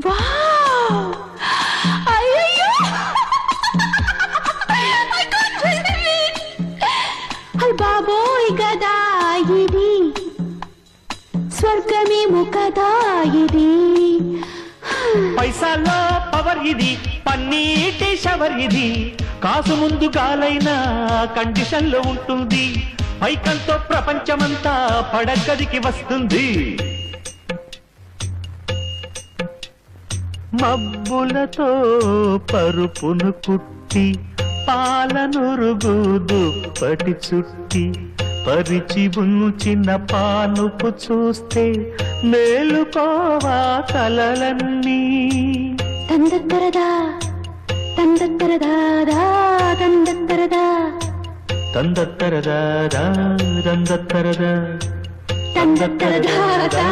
wow అయ్యయ్యో అయ్ బాబోయ్ గదా ఇది స్వర్గమేమో కదా ఇది పైసాల్లో పవర్ ఇది పన్నీటి షవర్ ఇది కాసు ముందు గాలైన కండిషన్ లో ఉంటుంది పైకంతో ప్రపంచమంతా పడగదికి వస్తుంది మబ్బులతో పరుపును కుట్టి పాలనురుగు దుప్పటి చుట్టి పరిచి ఉంచిన పానుపు చూస్తే మేలుకోవా కలలన్నీ తందత్తరదా తందత్తరదా తందత్తరదా తందత్తరదా తందత్తరదా తందత్తరదా